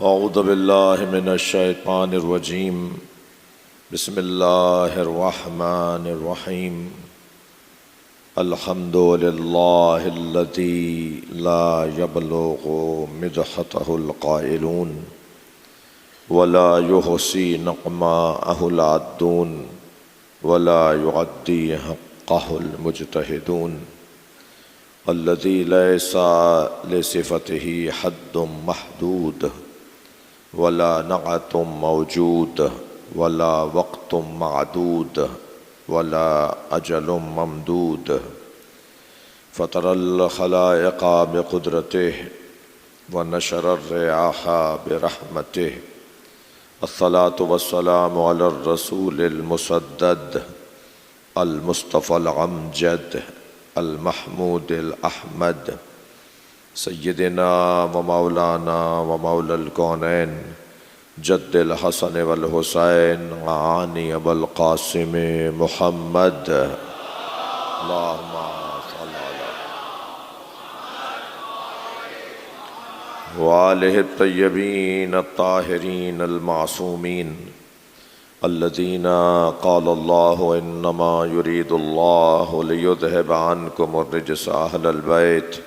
اعوذ باللہ من الشیطان الرجیم بسم اللہ الرحمن الرحیم الحمد للہ الذی لا یبلغ مدحتہ القائلون ولا یحصی نعماءہ العادون ولا یعدی حقہ المجتہدون الذی لیس لصفتہ حد محدود ولا نعت موجود ولا وقت معدود ولا اجل ممدود فطر الخلائق بقدرته ونشر الرياح برحمته الصلاة والسلام على الرسول المسدد المصطفى الامجد المحمود الأحمد سيدنا ومولانا ومولى الكونين جد الحسن والحسين عاني أبا القاسم محمد اللهم صل على وآله الطيبين الطاهرين المعصومين الذين قال الله إنما يريد الله ليذهب عنكم الرجس أهل البيت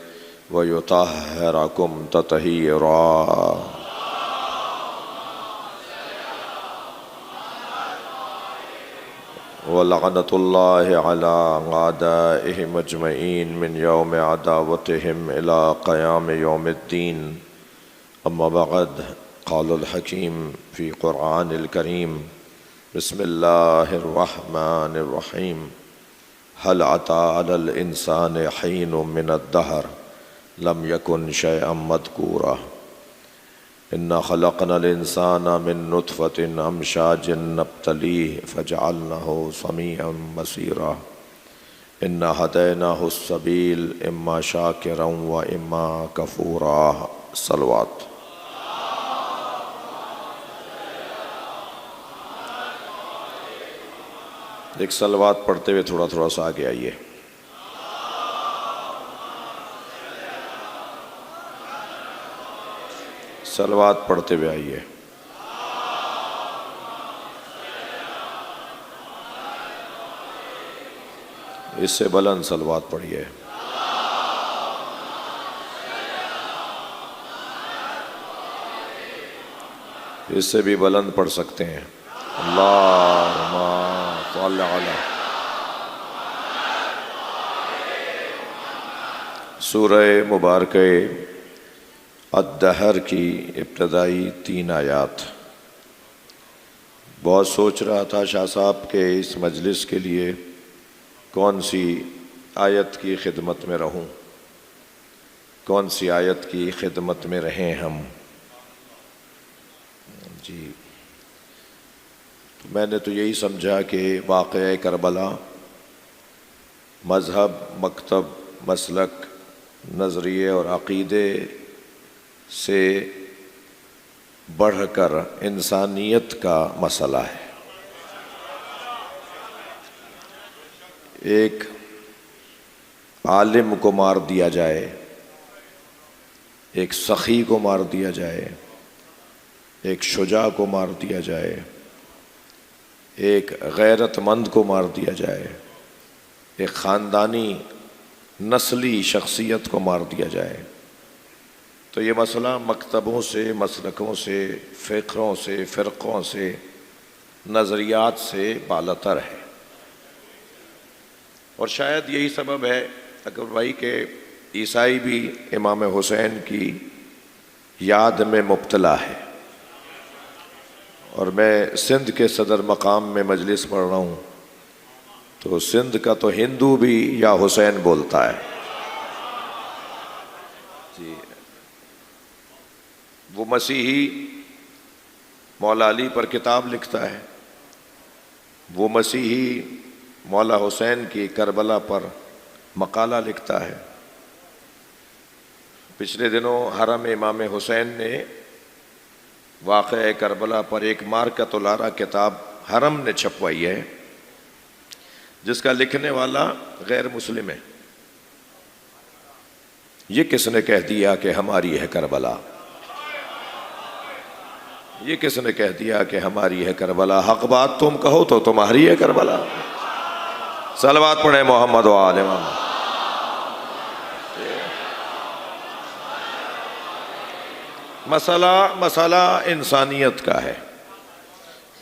ويطهركم تطهيرا ولعنة الله على أعدائهم أجمعين من يوم عداوتهم إلى قيام يوم الدين أما بعد قال الحكيم في قرآن الكريم بسم الله الرحمن الرحيم هل أتى على الإنسان حين من الدهر لم يكن شيئا مذكورا إنا خلقنا الإنسان من نطفة أمشاج نبتليه فجعلناه سميعا بصيرا إنا هديناه السبيل إما شاكرا وإما كفورا صلوات ایک صلوات پڑھتے ہوئے تھوڑا تھوڑا سا آگے آئیے صلوات پڑھتے ہوئے آئیے اس سے بلند صلوات پڑھیے اس سے بھی بلند پڑھ سکتے ہیں اللہم صل علی سورہ مبارکہ الدہر کی ابتدائی 3 آیات بہت سوچ رہا تھا شاہ صاحب کے اس مجلس کے لیے کون سی آیت کی خدمت میں رہوں کون سی آیت کی خدمت میں رہیں ہم جی میں نے تو یہی سمجھا کہ واقعہ کربلا مذہب مکتب مسلک نظریے اور عقیدے سے بڑھ کر انسانیت کا مسئلہ ہے ایک عالم کو مار دیا جائے ایک سخی کو مار دیا جائے ایک شجاع کو مار دیا جائے ایک غیرت مند کو مار دیا جائے ایک خاندانی نسلی شخصیت کو مار دیا جائے تو یہ مسئلہ مکتبوں سے مسلکوں سے فکروں سے فرقوں سے نظریات سے بالاتر ہے اور شاید یہی سبب ہے اکبر بھائی کہ عیسائی بھی امام حسین کی یاد میں مبتلا ہے اور میں سندھ کے صدر مقام میں مجلس پڑھ رہا ہوں تو سندھ کا تو ہندو بھی یا حسین بولتا ہے جی وہ مسیحی مولا علی پر کتاب لکھتا ہے وہ مسیحی مولا حسین کی کربلا پر مقالہ لکھتا ہے پچھلے دنوں حرم امام حسین نے واقعہ کربلا پر ایک مارکۃ الارا کتاب حرم نے چھپوائی ہے جس کا لکھنے والا غیر مسلم ہے یہ کس نے کہہ دیا کہ ہماری ہے کربلا؟ یہ کس نے کہہ دیا کہ ہماری ہے کربلا؟ حق بات تم کہو تو تمہاری ہے کربلا۔ صلوات پڑھیں محمد و آل محمد۔ مسئلہ انسانیت کا ہے۔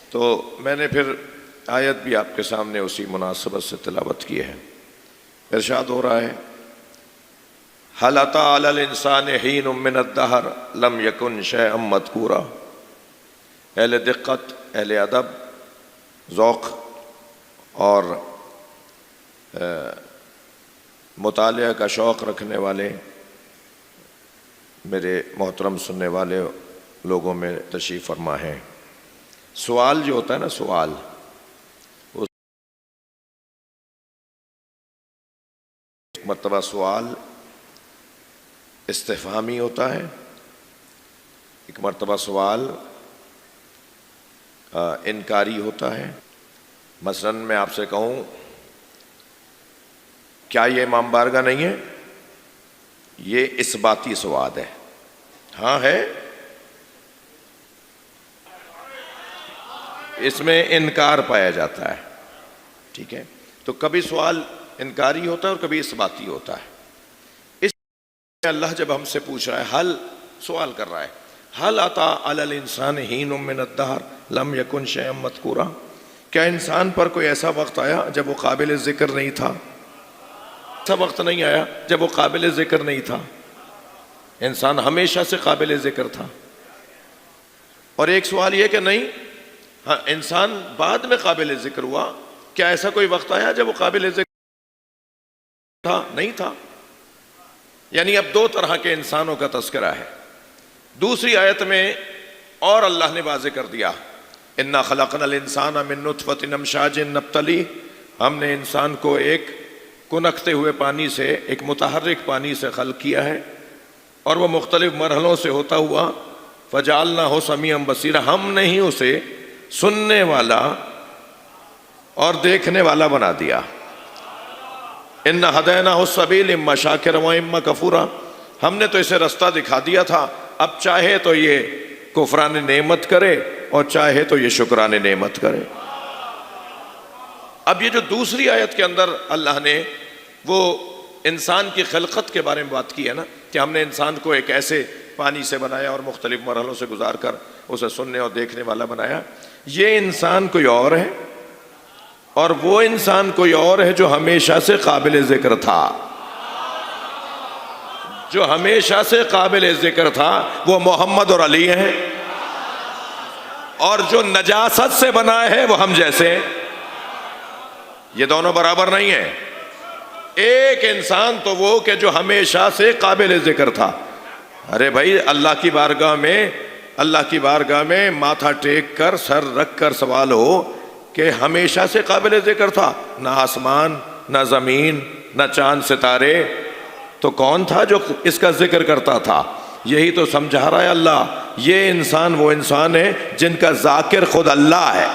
تو میں نے پھر آیت بھی آپ کے سامنے اسی مناسبت سے تلاوت کی ہے۔ ارشاد ہو رہا ہے هل أتى على الإنسان حين من الدهر لم يكن شيئا مذكورا۔ اہل دقت، اہل ادب، ذوق اور مطالعہ کا شوق رکھنے والے میرے محترم سننے والے لوگوں میں تشریف فرما ہے۔ سوال جو ہوتا ہے نا، سوال، ایک مرتبہ سوال استفہامی ہوتا ہے، ایک مرتبہ سوال انکاری ہوتا ہے۔ مثلا میں آپ سے کہوں کیا یہ امام بارگاہ نہیں ہے؟ یہ اثباتی سوال ہے۔ ہاں ہے، اس میں انکار پایا جاتا ہے، ٹھیک ہے؟ تو کبھی سوال انکاری ہوتا ہے اور کبھی اثباتی ہوتا ہے۔ اس اللہ جب ہم سے پوچھ رہا ہے، حل سوال کر رہا ہے، حل اتی علی الانسان حین من الدہر لم یکن شیئا مذکورا، کیا انسان پر کوئی ایسا وقت آیا جب وہ قابل ذکر نہیں تھا؟ ایسا وقت نہیں آیا جب وہ قابل ذکر نہیں تھا۔ انسان ہمیشہ سے قابل ذکر تھا۔ اور ایک سوال یہ کہ نہیں، ہاں انسان بعد میں قابل ذکر ہوا، کیا ایسا کوئی وقت آیا جب وہ قابل ذکر تھا؟ نہیں تھا۔ یعنی اب دو طرح کے انسانوں کا تذکرہ ہے۔ دوسری آیت میں اور اللہ نے واضح کر دیا، انا خلقنا الانسان من نطفۃ امشاج نبتلی، ہم نے انسان کو ایک کنکتے ہوئے پانی سے، ایک متحرک پانی سے خلق کیا ہے، اور وہ مختلف مرحلوں سے ہوتا ہوا فجعلناہ سمیعا بصیرا، ہم نے ہی اسے سننے والا اور دیکھنے والا بنا دیا۔ انا ہدیناہ السبیل اما شاکرا و اما کفورا، ہم نے تو اسے رستہ دکھا دیا تھا، اب چاہے تو یہ کفران نعمت کرے اور چاہے تو یہ شکران نعمت کرے۔ اب یہ جو دوسری آیت کے اندر اللہ نے وہ انسان کی خلقت کے بارے میں بات کی ہے نا، کہ ہم نے انسان کو ایک ایسے پانی سے بنایا اور مختلف مرحلوں سے گزار کر اسے سننے اور دیکھنے والا بنایا، یہ انسان کوئی اور ہے اور وہ انسان کوئی اور ہے جو ہمیشہ سے قابل ذکر تھا۔ جو ہمیشہ سے قابل ذکر تھا وہ محمد اور علی ہیں، اور جو نجاست سے بنا ہے وہ ہم جیسے ہیں۔ یہ دونوں برابر نہیں ہیں۔ ایک انسان تو وہ کہ جو ہمیشہ سے قابل ذکر تھا۔ ارے بھائی، اللہ کی بارگاہ میں ماتھا ٹیک کر، سر رکھ کر سوال ہو کہ ہمیشہ سے قابل ذکر تھا، نہ آسمان، نہ زمین، نہ چاند ستارے، تو کون تھا جو اس کا ذکر کرتا تھا؟ یہی تو سمجھا رہا ہے اللہ، یہ انسان وہ انسان ہے جن کا ذاکر خود اللہ ہے۔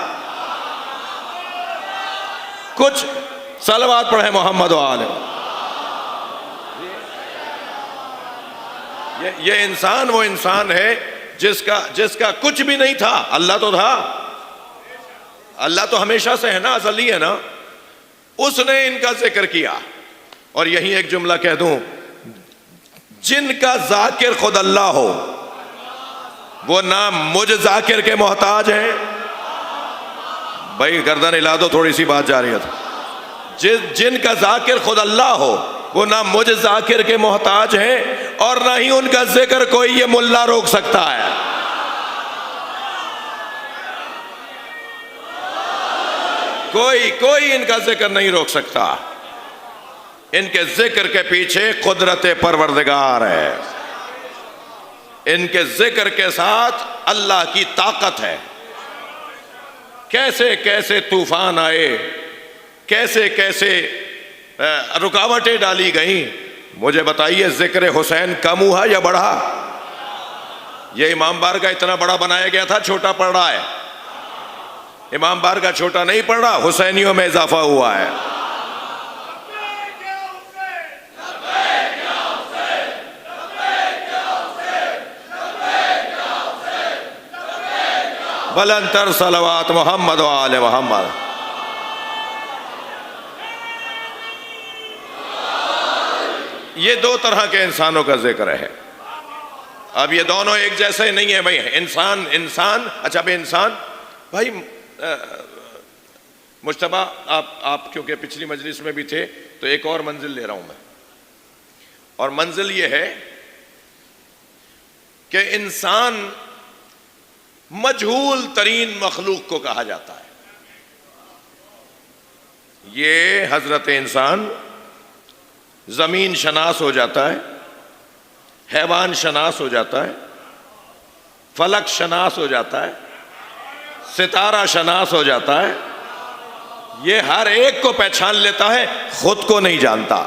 کچھ صلوات پڑھیں محمد و آل۔ یہ انسان وہ انسان ہے جس کا کچھ بھی نہیں تھا، اللہ تو تھا، اللہ تو ہمیشہ سے ہے نا، ازلی ہے نا، اس نے ان کا ذکر کیا۔ اور یہی ایک جملہ کہہ دوں، جن کا ذاکر خود اللہ ہو وہ نہ مجھ ذاکر کے محتاج ہیں۔ بھائی گردن ہلا دو، تھوڑی سی بات جا رہی ہے۔ جن کا ذاکر خود اللہ ہو وہ نہ مجھ ذاکر کے محتاج ہیں، اور نہ ہی ان کا ذکر کوئی یہ ملا روک سکتا ہے۔ کوئی ان کا ذکر نہیں روک سکتا۔ ان کے ذکر کے پیچھے قدرت پروردگار ہے، ان کے ذکر کے ساتھ اللہ کی طاقت ہے۔ کیسے کیسے طوفان آئے، کیسے کیسے رکاوٹیں ڈالی گئیں، مجھے بتائیے ذکر حسین کم ہوا یا بڑھا؟ یہ امام بارگاہ اتنا بڑا بنایا گیا تھا، چھوٹا پڑ رہا ہے۔ امام بارگاہ چھوٹا نہیں پڑ رہا، حسینیوں میں اضافہ ہوا ہے۔ بلند تر صلوات محمد و آل محمد. یہ دو طرح کے انسانوں کا ذکر ہے. اب یہ دونوں ایک جیسے نہیں ہیں بھائی. انسان اچھا بھائی انسان بھائی مجتبیٰ آپ کیونکہ پچھلی مجلس میں بھی تھے تو ایک اور منزل لے رہا ہوں میں. اور منزل یہ ہے کہ انسان مجہول ترین مخلوق کو کہا جاتا ہے. یہ حضرت انسان زمین شناس ہو جاتا ہے, حیوان شناس ہو جاتا ہے, فلک شناس ہو جاتا ہے, ستارہ شناس ہو جاتا ہے. یہ ہر ایک کو پہچان لیتا ہے, خود کو نہیں جانتا.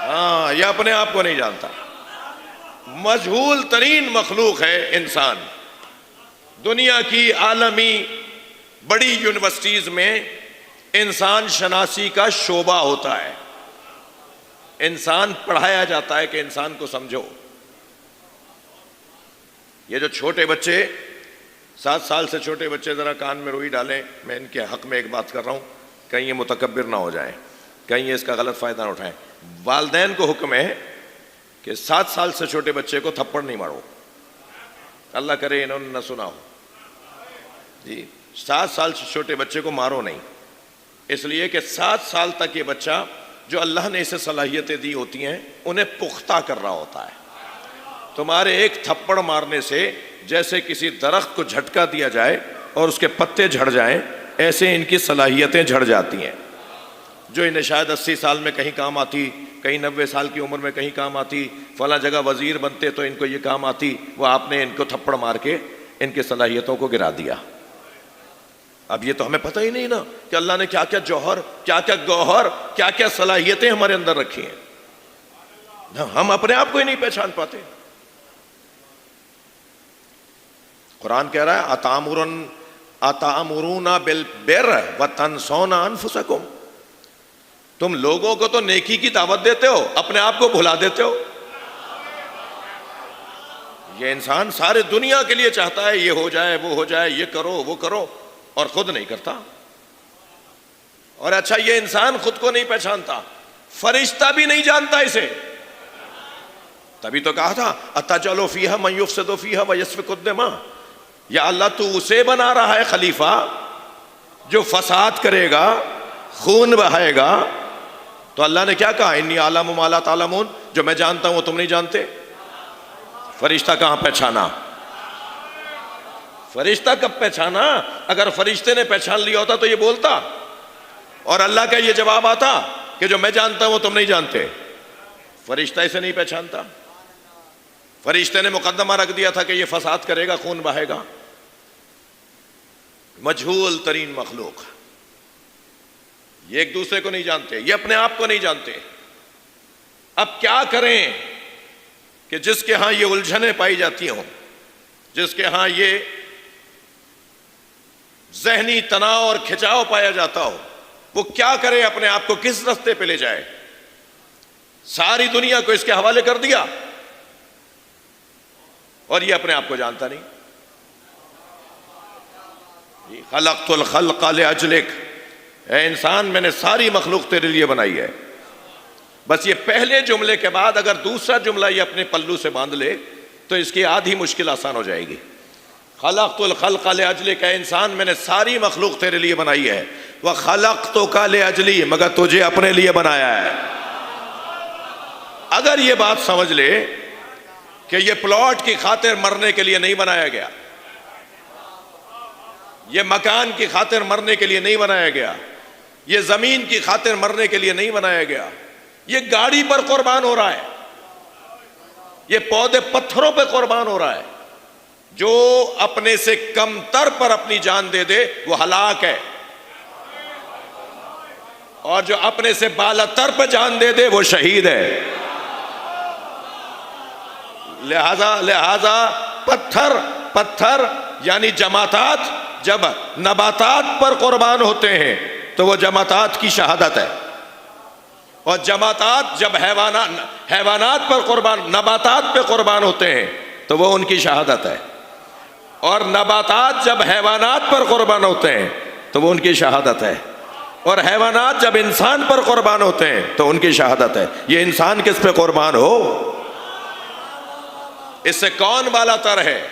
ہاں, یہ اپنے آپ کو نہیں جانتا. مجہول ترین مخلوق ہے انسان. دنیا کی عالمی بڑی یونیورسٹیز میں انسان شناسی کا شعبہ ہوتا ہے. انسان پڑھایا جاتا ہے کہ انسان کو سمجھو. یہ جو چھوٹے بچے 7 سال سے چھوٹے بچے ذرا کان میں روئی ڈالیں. میں ان کے حق میں ایک بات کر رہا ہوں, کہیں یہ متکبر نہ ہو جائیں, کہیں یہ اس کا غلط فائدہ نہ اٹھائیں. والدین کو حکم ہے کہ 7 سال سے چھوٹے بچے کو تھپڑ نہیں مارو. اللہ کرے انہوں نے نہ سنا ہو جی. 7 سال سے چھوٹے بچے کو مارو نہیں, اس لیے کہ 7 سال تک یہ بچہ جو اللہ نے اسے صلاحیتیں دی ہوتی ہیں انہیں پختہ کر رہا ہوتا ہے. تمہارے ایک تھپڑ مارنے سے جیسے کسی درخت کو جھٹکا دیا جائے اور اس کے پتے جھڑ جائیں, ایسے ان کی صلاحیتیں جھڑ جاتی ہیں. جو انہیں شاید 80 سال میں کہیں کام آتی, کہیں 90 سال کی عمر میں کہیں کام آتی, فلاں جگہ وزیر بنتے تو ان کو یہ کام آتی, وہ آپ نے ان کو تھپڑ مار کے ان کی صلاحیتوں کو گرا دیا. اب یہ تو ہمیں پتہ ہی نہیں نا کہ اللہ نے کیا کیا جوہر, کیا کیا گوہر, کیا کیا صلاحیتیں ہمارے اندر رکھی ہیں. ہم اپنے آپ کو ہی نہیں پہچان پاتے. قرآن کہہ رہا ہے اتامرون بالبر وتنسون انفسکم. تم لوگوں کو تو نیکی کی دعوت دیتے ہو, اپنے آپ کو بھلا دیتے ہو. یہ انسان سارے دنیا کے لیے چاہتا ہے یہ ہو جائے, وہ ہو جائے, یہ کرو, وہ کرو, اور خود نہیں کرتا. اور اچھا یہ انسان خود کو نہیں پہچانتا, فرشتہ بھی نہیں جانتا اسے. تبھی تو کہا تھا اتجعل فیہا من یفسد فیہا ویسفک الدماء. یا اللہ تو اسے بنا رہا ہے خلیفہ جو فساد کرے گا, خون بہائے گا. تو اللہ نے کیا کہا, انی اعلم ما لا تعلمون, جو میں جانتا ہوں وہ تم نہیں جانتے. فرشتہ کہاں پہچانا, فرشتہ کب پہچانا؟ اگر فرشتے نے پہچان لیا ہوتا تو یہ بولتا, اور اللہ کا یہ جواب آتا کہ جو میں جانتا ہوں وہ تم نہیں جانتے. فرشتہ اسے نہیں پہچانتا. فرشتے نے مقدمہ رکھ دیا تھا کہ یہ فساد کرے گا, خون بہے گا. مجہول ترین مخلوق. یہ ایک دوسرے کو نہیں جانتے, یہ اپنے آپ کو نہیں جانتے. اب کیا کریں کہ جس کے ہاں یہ الجھنیں پائی جاتی ہوں, جس کے ہاں یہ ذہنی تناؤ اور کھچاؤ پایا جاتا ہو, وہ کیا کرے, اپنے آپ کو کس رستے پہ لے جائے؟ ساری دنیا کو اس کے حوالے کر دیا اور یہ اپنے آپ کو جانتا نہیں. خلقت الخلق لاجلک, اے انسان میں نے ساری مخلوق تیرے لیے بنائی ہے. بس یہ پہلے جملے کے بعد اگر دوسرا جملہ یہ اپنے پلو سے باندھ لے تو اس کی آدھی مشکل آسان ہو جائے گی. خلقت الخلق لاجلک, اے انسان میں نے ساری مخلوق تیرے لیے بنائی ہے. وخلقتک لاجلی, مگر تجھے اپنے لیے بنایا ہے. اگر یہ بات سمجھ لے کہ یہ پلاٹ کی خاطر مرنے کے لیے نہیں بنایا گیا, یہ مکان کی خاطر مرنے کے لیے نہیں بنایا گیا, یہ زمین کی خاطر مرنے کے لیے نہیں بنایا گیا, یہ گاڑی پر قربان ہو رہا ہے, یہ پودے پتھروں پہ قربان ہو رہا ہے. جو اپنے سے کم تر پر اپنی جان دے دے وہ ہلاک ہے, اور جو اپنے سے بالا تر پہ جان دے دے وہ شہید ہے. لہذا پتھر یعنی جماعتات جب نباتات پر قربان ہوتے ہیں تو وہ جماعتات کی شہادت ہے, اور جماعتات جب حیوانات پر قربان, نباتات پہ قربان ہوتے ہیں تو وہ ان کی شہادت ہے. اور نباتات جب حیوانات پر قربان ہوتے ہیں تو وہ ان کی شہادت ہے، اور حیوانات جب انسان پر قربان ہوتے ہیں تو ان کی شہادت ہے۔ یہ انسان کس پہ قربان ہو، اس سے کون بالا تر ہے؟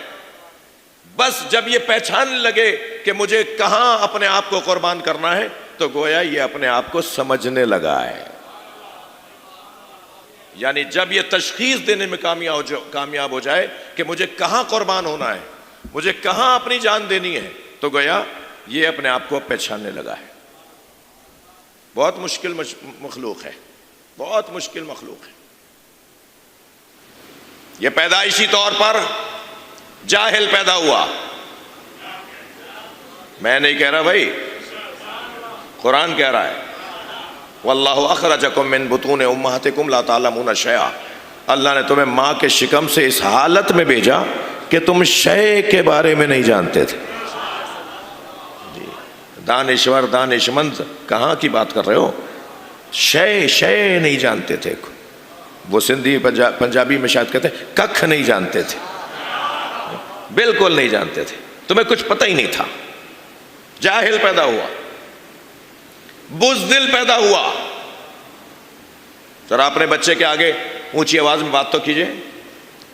بس جب یہ پہچان لگے کہ مجھے کہاں اپنے آپ کو قربان کرنا ہے تو گویا یہ اپنے آپ کو سمجھنے لگا ہے۔ یعنی جب یہ تشخیص دینے میں کامیاب ہو جائے کہ مجھے کہاں قربان ہونا ہے، مجھے کہاں اپنی جان دینی ہے، تو گویا یہ اپنے آپ کو پہچاننے لگا ہے۔ بہت مشکل مخلوق ہے، بہت مشکل مخلوق ہے۔ یہ پیدائشی طور پر جاہل پیدا ہوا، میں نہیں کہہ رہا بھائی، قرآن کہہ رہا ہے واللہ اخرجکم من بطون امہاتکم لا تعلمون شیئا، اللہ نے تمہیں ماں کے شکم سے اس حالت میں بھیجا کہ تم شے کے بارے میں نہیں جانتے تھے۔ جی دانشور دانشمند کہاں کی بات کر رہے ہو، شے نہیں جانتے تھے۔ وہ سندھی پنجابی میں شاید کہتے ہیں ککھ نہیں جانتے تھے، بالکل نہیں جانتے تھے، تمہیں کچھ پتہ ہی نہیں تھا۔ جاہل پیدا ہوا، بزدل پیدا ہوا۔ ذرا اپنے بچے کے آگے اونچی آواز میں بات تو کیجئے،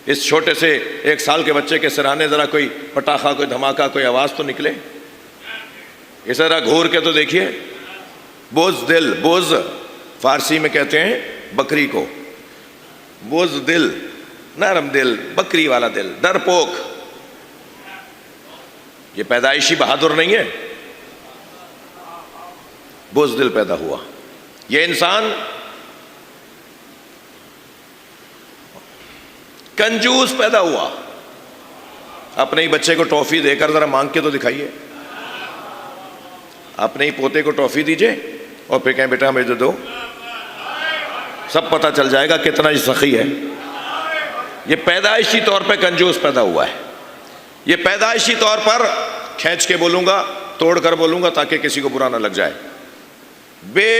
اس چھوٹے سے 1 سال کے بچے کے سرانے ذرا کوئی پٹاخہ، کوئی دھماکہ، کوئی آواز تو نکلے، اس طرح گھور کے تو دیکھیے۔ بزدل، بز فارسی میں کہتے ہیں بکری کو، بزدل نرم دل، بکری والا دل، ڈرپوک۔ یہ پیدائشی بہادر نہیں ہے، بزدل پیدا ہوا۔ یہ انسان کنجوس پیدا ہوا۔ اپنے ہی بچے کو ٹافی دے کر ذرا مانگ کے تو دکھائیے، اپنے ہی پوتے کو ٹافی دیجئے اور پھر کہیں بیٹا مجھے دو، سب پتہ چل جائے گا کتنا یہ سخی ہے۔ یہ پیدائشی طور پہ کنجوس پیدا ہوا ہے۔ یہ پیدائشی طور پر کھینچ کے بولوں گا، توڑ کر بولوں گا تاکہ کسی کو برا نہ لگ جائے، بے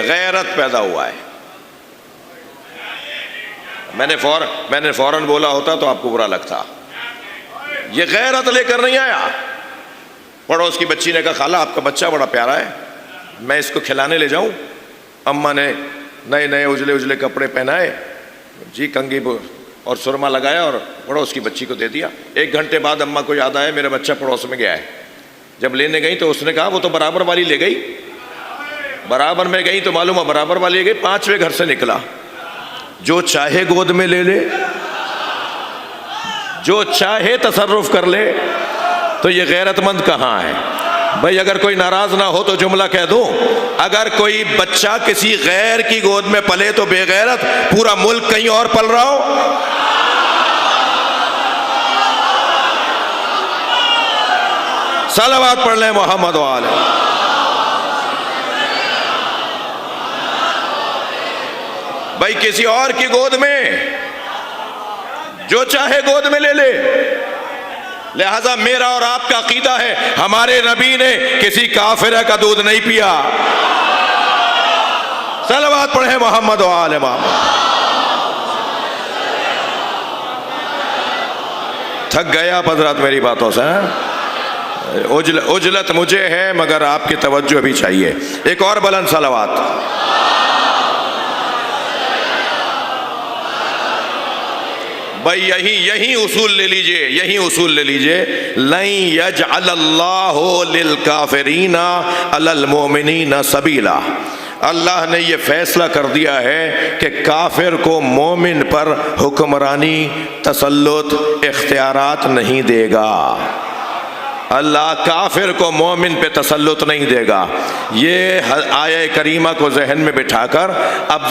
غیرت پیدا ہوا ہے۔ میں نے فوراً بولا ہوتا تو آپ کو برا لگتا۔ یہ غیرت لے کر نہیں آیا۔ پڑوس کی بچی نے کہا خالہ آپ کا بچہ بڑا پیارا ہے، میں اس کو کھلانے لے جاؤں؟ اماں نے نئے اجلے کپڑے پہنائے، جی کنگھی اور سرما لگایا اور پڑوس کی بچی کو دے دیا۔ 1 گھنٹے بعد اماں کو یاد آیا میرا بچہ پڑوس میں گیا ہے۔ جب لینے گئی تو اس نے کہا وہ تو برابر والی لے گئی۔ برابر میں گئی تو معلوم ہے برابر والی لے گئی، 5ویں گھر سے نکلا۔ جو چاہے گود میں لے لے، جو چاہے تصرف کر لے، تو یہ غیرت مند کہاں ہے بھائی؟ اگر کوئی ناراض نہ ہو تو جملہ کہہ دوں، اگر کوئی بچہ کسی غیر کی گود میں پلے تو بے غیرت، پورا ملک کہیں اور پل رہا ہو۔ صلوات پڑھ لیں محمد و آلہ۔ بھائی کسی اور کی گود میں جو چاہے گود میں لے لے۔ لہذا میرا اور آپ کا عقیدہ ہے ہمارے نبی نے کسی کافرہ کا دودھ نہیں پیا۔ صلوات پڑھیں محمد و آل محمد۔ تھک گیا آپ حضرات میری باتوں سے؟ عجلت مجھے ہے مگر آپ کی توجہ بھی چاہیے۔ ایک اور بلند صلوات۔ بھائی یہی اصول لے لیجئے، یہی اصول لے لیجئے، لَن يَجْعَلَ اللَّهُ لِلْكَافِرِينَ عَلَى الْمُؤْمِنِينَ سَبِيلًا۔ اللہ نے یہ فیصلہ کر دیا ہے کہ کافر کو مومن پر حکمرانی، تسلط، اختیارات نہیں دے گا۔ اللہ کافر کو مومن پہ تسلط نہیں دے گا۔ یہ آیہ کریمہ کو ذہن میں بٹھا کر اب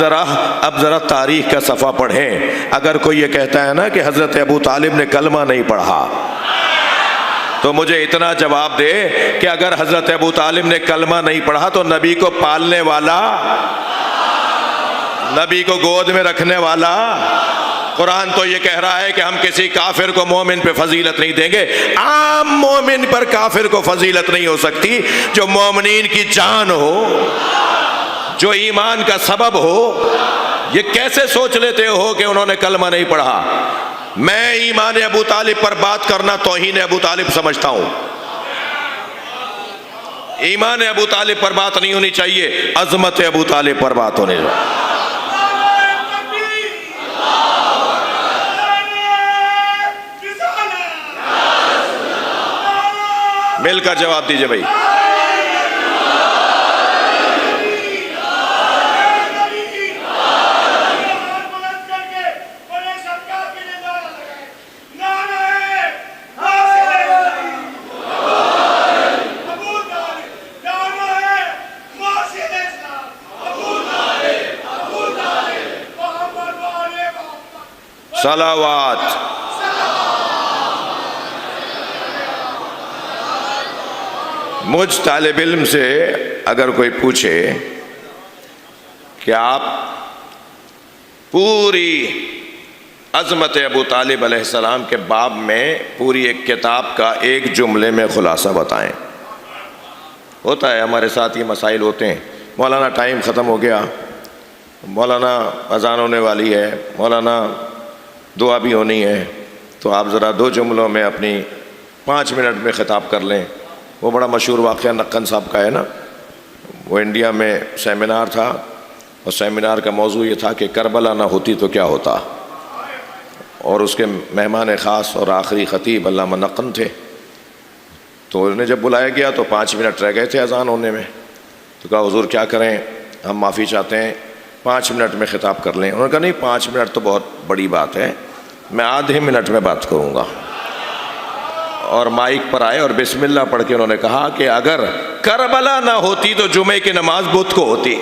ذرا تاریخ کا صفحہ پڑھیں۔ اگر کوئی یہ کہتا ہے نا کہ حضرت ابو طالب نے کلمہ نہیں پڑھا، تو مجھے اتنا جواب دے کہ اگر حضرت ابو طالب نے کلمہ نہیں پڑھا تو نبی کو پالنے والا، نبی کو گود میں رکھنے والا، قرآن تو یہ کہہ رہا ہے کہ ہم کسی کافر کو مومن پہ فضیلت نہیں دیں گے۔ عام مومن پر کافر کو فضیلت نہیں ہو سکتی، جو مومنین کی جان ہو، جو ایمان کا سبب ہو۔ یہ کیسے سوچ لیتے ہو کہ انہوں نے کلمہ نہیں پڑھا؟ میں ایمان ابو طالب پر بات کرنا توہین ابو طالب سمجھتا ہوں. ایمان ابو طالب پر بات نہیں ہونی چاہیے، عظمت ابو طالب پر بات ہونی چاہیے. مل کر جواب دیجئے بھائی. صلوات. مجھ طالب علم سے اگر کوئی پوچھے کہ آپ پوری عظمت ابو طالب علیہ السلام کے باب میں پوری ایک کتاب کا ایک جملے میں خلاصہ بتائیں. ہوتا ہے ہمارے ساتھ یہ مسائل ہوتے ہیں. مولانا ٹائم ختم ہو گیا، مولانا اذان ہونے والی ہے، مولانا دعا بھی ہونی ہے، تو آپ ذرا 2 جملوں میں اپنی 5 منٹ میں خطاب کر لیں. وہ بڑا مشہور واقعہ نقن صاحب کا ہے نا. وہ انڈیا میں سیمینار تھا اور سیمینار کا موضوع یہ تھا کہ کربلا نہ ہوتی تو کیا ہوتا، اور اس کے مہمان خاص اور آخری خطیب علامہ نقن تھے. تو انہیں جب بلایا گیا تو 5 منٹ رہ گئے تھے اذان ہونے میں. تو کہا حضور کیا کریں، ہم معافی چاہتے ہیں، 5 منٹ میں خطاب کر لیں. انہوں نے کہا نہیں، 5 منٹ تو بہت بڑی بات ہے، میں آدھے منٹ میں بات کروں گا. اور مائک پر آئے اور بسم اللہ پڑھ کے انہوں نے کہا کہ اگر کربلا نہ ہوتی تو جمعے کی نماز بدھ کو ہوتی.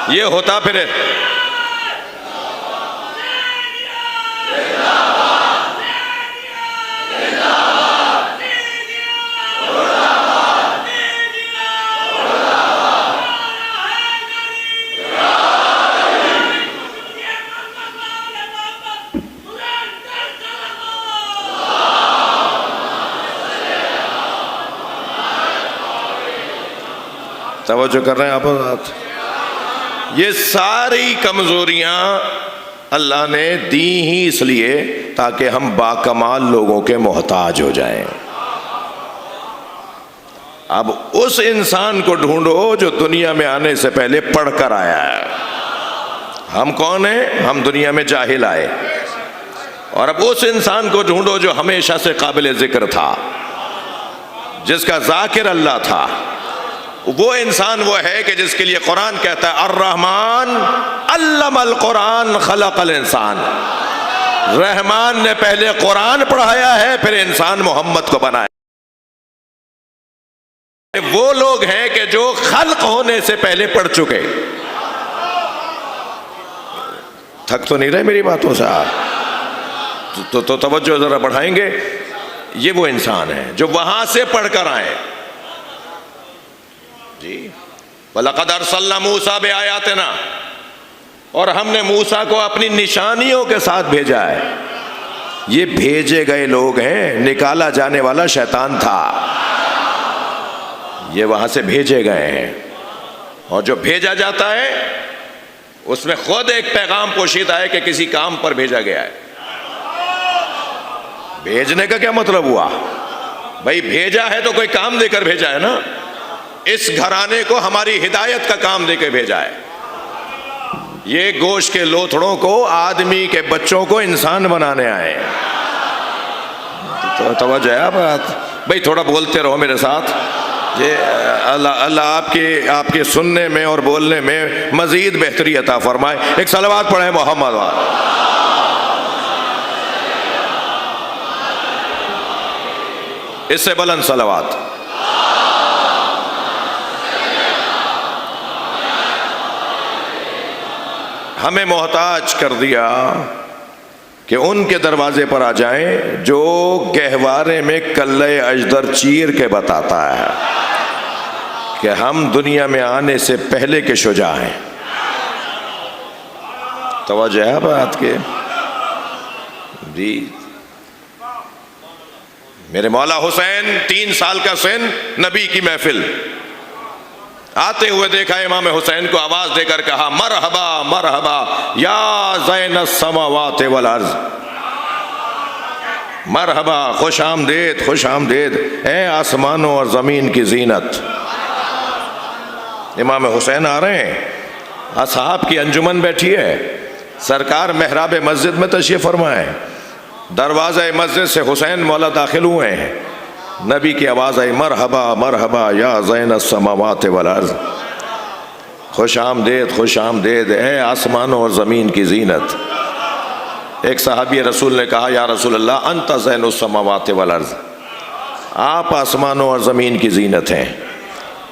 یہ ہوتا پھر توجہ کر رہے ہیں آپ. یہ ساری کمزوریاں اللہ نے دی ہی اس لیے تاکہ ہم باکمال لوگوں کے محتاج ہو جائیں. اب اس انسان کو ڈھونڈو جو دنیا میں آنے سے پہلے پڑھ کر آیا ہے. ہم کون ہیں؟ ہم دنیا میں جاہل آئے. اور اب اس انسان کو ڈھونڈو جو ہمیشہ سے قابل ذکر تھا، جس کا ذاکر اللہ تھا. وہ انسان وہ ہے کہ جس کے لیے قرآن کہتا ہے الرحمن علم القرآن خلق الانسان. رحمان نے پہلے قرآن پڑھایا ہے، پھر انسان محمد کو بنایا. وہ لوگ ہیں کہ جو خلق ہونے سے پہلے پڑھ چکے. تھک تو نہیں رہے میری باتوں سے آپ؟ تو توجہ ذرا بڑھائیں گے. یہ وہ انسان ہے جو وہاں سے پڑھ کر آئے. جی وَلَقَدْ أَرْسَلْنَا مُوسَىٰ بِآيَاتِنَا، اور ہم نے موسیٰ کو اپنی نشانیوں کے ساتھ بھیجا ہے. یہ بھیجے گئے لوگ ہیں، نکالا جانے والا شیطان تھا. یہ وہاں سے بھیجے گئے ہیں، اور جو بھیجا جاتا ہے اس میں خود ایک پیغام پوشیدہ ہے کہ کسی کام پر بھیجا گیا ہے. بھیجنے کا کیا مطلب ہوا بھائی؟ بھیجا ہے تو کوئی کام دے کر بھیجا ہے نا. اس گھرانے کو ہماری ہدایت کا کام دے کے بھیجا ہے. یہ گوشت کے لوتھڑوں کو آدمی کے بچوں کو انسان بنانے آئے. تو توجہ ہے بات بھائی، تھوڑا بولتے رہو میرے ساتھ. یہ اللہ آپ کے سننے میں اور بولنے میں مزید بہتری عطا فرمائے. ایک صلوات پڑھیں محمد وال. اس سے بلند صلوات. ہمیں محتاج کر دیا کہ ان کے دروازے پر آ جائیں جو گہوارے میں کلے اجدر چیر کے بتاتا ہے کہ ہم دنیا میں آنے سے پہلے کے شجاع ہیں. توجہ ہے بات کے جی. میرے مولا حسین 3 سال کا سن، نبی کی محفل. آتے ہوئے دیکھا امام حسین کو آواز دے کر کہا مرحبا مرحبا یا زین السماوات والارض، مرحبا، خوش آمدید خوش آمدید اے آسمانوں اور زمین کی زینت۔ امام حسین آ رہے ہیں، اصحاب کی انجمن بیٹھی ہے، سرکار محراب مسجد میں تشریف فرمائے، دروازہ مسجد سے حسین مولا داخل ہوئے ہیں، نبی کی آواز آئی مرحبا مرحبا یا زین السماوات والارض، خوش آمدید اے آسمانوں اور زمین کی زینت۔ ایک صحابی رسول نے کہا یا رسول اللہ انت زین السماوات والارض، آپ آسمانوں اور زمین کی زینت ہیں۔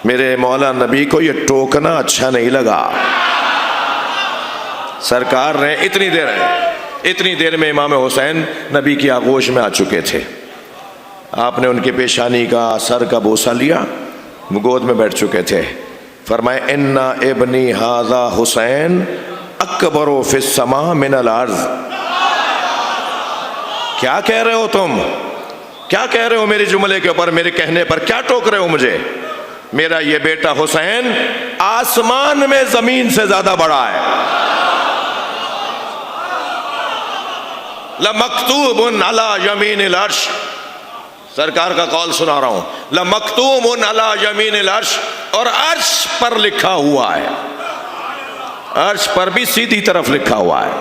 میرے مولا نبی کو یہ ٹوکنا اچھا نہیں لگا، سرکار نے اتنی دیر میں امام حسین نبی کی آغوش میں آ چکے تھے، آپ نے ان کی پیشانی کا سر کا بوسہ لیا، وہ گود میں بیٹھ چکے تھے، فرمائے ان ابنی ھذا حسین اکبر فی السماء من الارض۔ کیا کہہ رہے ہو تم، کیا کہہ رہے ہو میرے جملے کے اوپر، میرے کہنے پر کیا ٹوک رہے ہو مجھے؟ میرا یہ بیٹا حسین آسمان میں زمین سے زیادہ بڑا ہے۔ لَمَكْتُوبٌ عَلَى يَمِينِ الْعَرْشِ، سرکار کا قول سنا رہا ہوں، لَمَكْتُوبٌ عَلَى يَمِينِ الْعَرْشِ، اور عرش پر لکھا ہوا ہے، عرش پر بھی سیدھی طرف لکھا ہوا ہے۔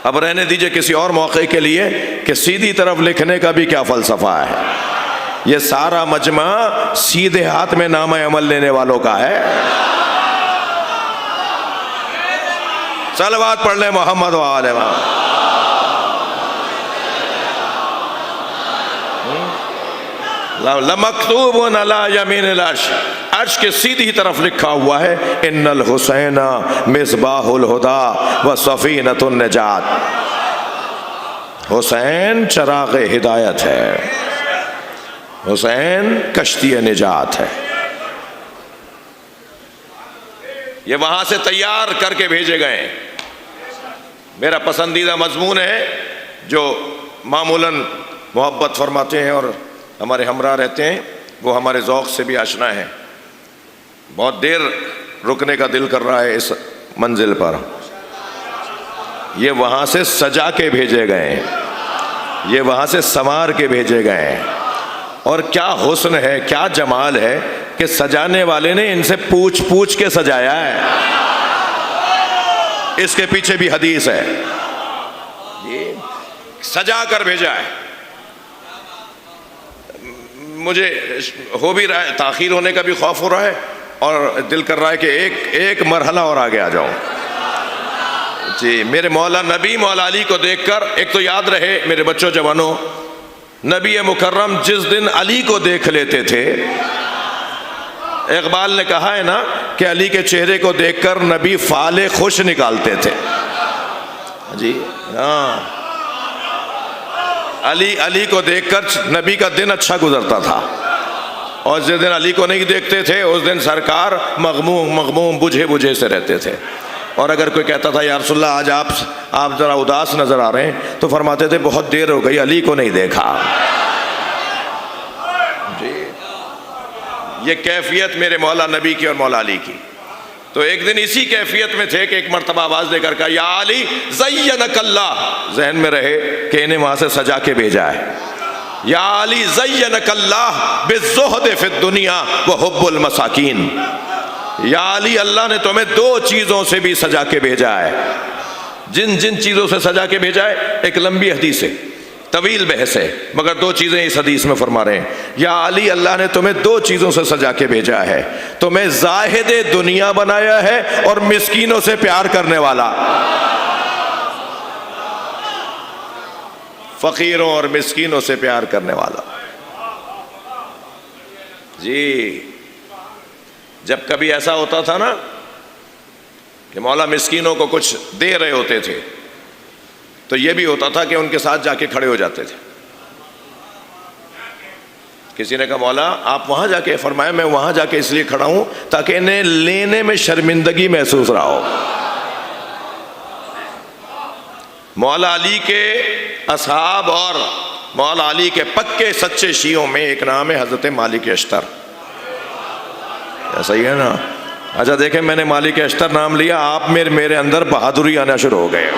اب رہنے دیجئے کسی اور موقع کے لیے کہ سیدھی طرف لکھنے کا بھی کیا فلسفہ ہے، یہ سارا مجمع سیدھے ہاتھ میں نامہ عمل لینے والوں کا ہے۔ صلوات پڑھ لیں محمد و آل محمد۔ لَمَكْتُوبٌ عَلَى يَمِينِ الْعَرْشِ، عرش کے سیدھی طرف لکھا ہوا ہے ان الحسین مصباح الہدی و سفینۃ النجات، حسین چراغ ہدایت ہے، حسین کشتی نجات ہے۔ یہ وہاں سے تیار کر کے بھیجے گئے۔ میرا پسندیدہ مضمون ہے جو معمولاً محبت فرماتے ہیں اور ہمارے ہمراہ رہتے ہیں، وہ ہمارے ذوق سے بھی آشنا ہے۔ بہت دیر رکنے کا دل کر رہا ہے اس منزل پر۔ یہ وہاں سے سجا کے بھیجے گئے ہیں، یہ وہاں سے سنوار کے بھیجے گئے ہیں، اور کیا حسن ہے، کیا جمال ہے کہ سجانے والے نے ان سے پوچھ پوچھ کے سجایا ہے۔ اس کے پیچھے بھی حدیث ہے، یہ سجا کر بھیجا ہے۔ مجھے ہو بھی رہا ہے، تاخیر ہونے کا بھی خوف ہو رہا ہے، اور دل کر رہا ہے کہ ایک مرحلہ اور آگے آ جاؤں۔ جی میرے مولا نبی مولا علی کو دیکھ کر، ایک تو یاد رہے میرے بچوں جوانوں، نبی مکرم جس دن علی کو دیکھ لیتے تھے، اقبال نے کہا ہے نا کہ علی کے چہرے کو دیکھ کر نبی فال خوش نکالتے تھے۔ جی ہاں، علی کو دیکھ کر نبی کا دن اچھا گزرتا تھا، اور جس دن علی کو نہیں دیکھتے تھے اس دن سرکار مغموم بجھے سے رہتے تھے۔ اور اگر کوئی کہتا تھا یا رسول اللہ آج آپ ذرا اداس نظر آ رہے ہیں، تو فرماتے تھے بہت دیر ہو گئی علی کو نہیں دیکھا۔ جی یہ کیفیت میرے مولا نبی کی اور مولا علی کی۔ تو ایک دن اسی کیفیت میں تھے کہ ایک مرتبہ آواز دے کر کہا یا علی زینک اللہ، ذہن میں رہے کہ انہیں وہاں سے سجا کے بھیجا ہے۔ یا علی زینک اللہ بالزہد فی الدنیا وحب المساکین، یا علی اللہ نے تمہیں دو چیزوں سے بھی سجا کے بھیجا ہے۔ جن چیزوں سے سجا کے بھیجا ہے ایک لمبی حدیث ہے، طویل بحث ہے، مگر دو چیزیں اس حدیث میں فرما رہے ہیں۔ یا علی اللہ نے تمہیں دو چیزوں سے سجا کے بھیجا ہے، تمہیں زاہد دنیا بنایا ہے اور مسکینوں سے پیار کرنے والا، فقیروں اور مسکینوں سے پیار کرنے والا۔ جی جب کبھی ایسا ہوتا تھا نا کہ مولا مسکینوں کو کچھ دے رہے ہوتے تھے، تو یہ بھی ہوتا تھا کہ ان کے ساتھ جا کے کھڑے ہو جاتے تھے۔ کسی نے کہا مولا آپ وہاں جا کے، فرمایا میں وہاں جا کے اس لیے کھڑا ہوں تاکہ انہیں لینے میں شرمندگی محسوس رہا ہو۔ مولا علی کے اصحاب اور مولا علی کے پکے سچے شیعوں میں ایک نام ہے حضرت مالک اشتر۔ صحیح ہے نا؟ اچھا دیکھیں، میں نے مالک اشتر نام لیا، آپ میرے اندر بہادری آنا شروع ہو گئے۔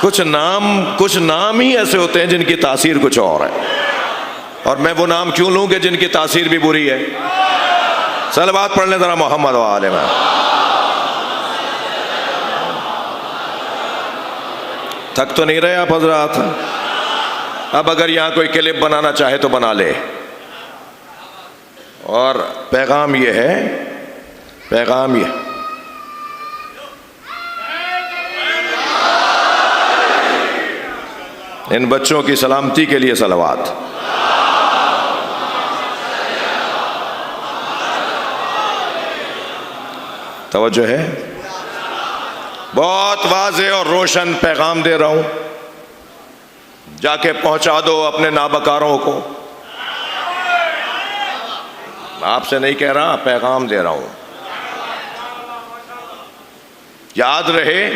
کچھ نام ہی ایسے ہوتے ہیں جن کی تاثیر کچھ اور ہے، اور میں وہ نام کیوں لوں کہ جن کی تاثیر بھی بری ہے؟ صلوات پڑھ لیں ذرا محمد و آل محمد۔ تھک تو نہیں رہے آپ حضرات؟ اب اگر یہاں کوئی کلپ بنانا چاہے تو بنا لے۔ اور پیغام یہ ہے، ان بچوں کی سلامتی کے لیے صلوات۔ توجہ ہے؟ بہت واضح اور روشن پیغام دے رہا ہوں، جا کے پہنچا دو اپنے نابکاروں کو۔ آپ سے نہیں کہہ رہا، پیغام دے رہا ہوں۔ یاد رہے،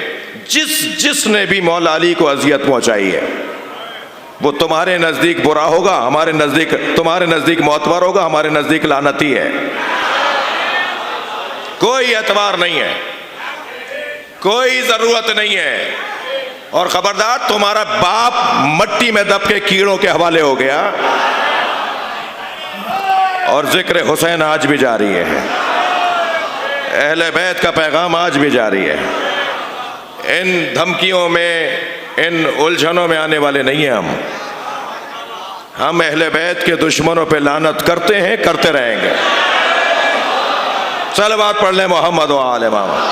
جس نے بھی مولا علی کو اذیت پہنچائی ہے وہ تمہارے نزدیک برا ہوگا، تمہارے نزدیک معتبر ہوگا، ہمارے نزدیک لعنتی ہے۔ کوئی اعتبار نہیں ہے، کوئی ضرورت نہیں ہے۔ اور خبردار، تمہارا باپ مٹی میں دب کے کیڑوں کے حوالے ہو گیا، اور ذکر حسین آج بھی جاری ہے، اہل بیت کا پیغام آج بھی جاری ہے۔ ان دھمکیوں میں، ان الجھنوں میں آنے والے نہیں ہیں ہم اہل بیت کے دشمنوں پہ لعنت کرتے ہیں، کرتے رہیں گے۔ صلوات پڑھ لیں محمد و آل محمد۔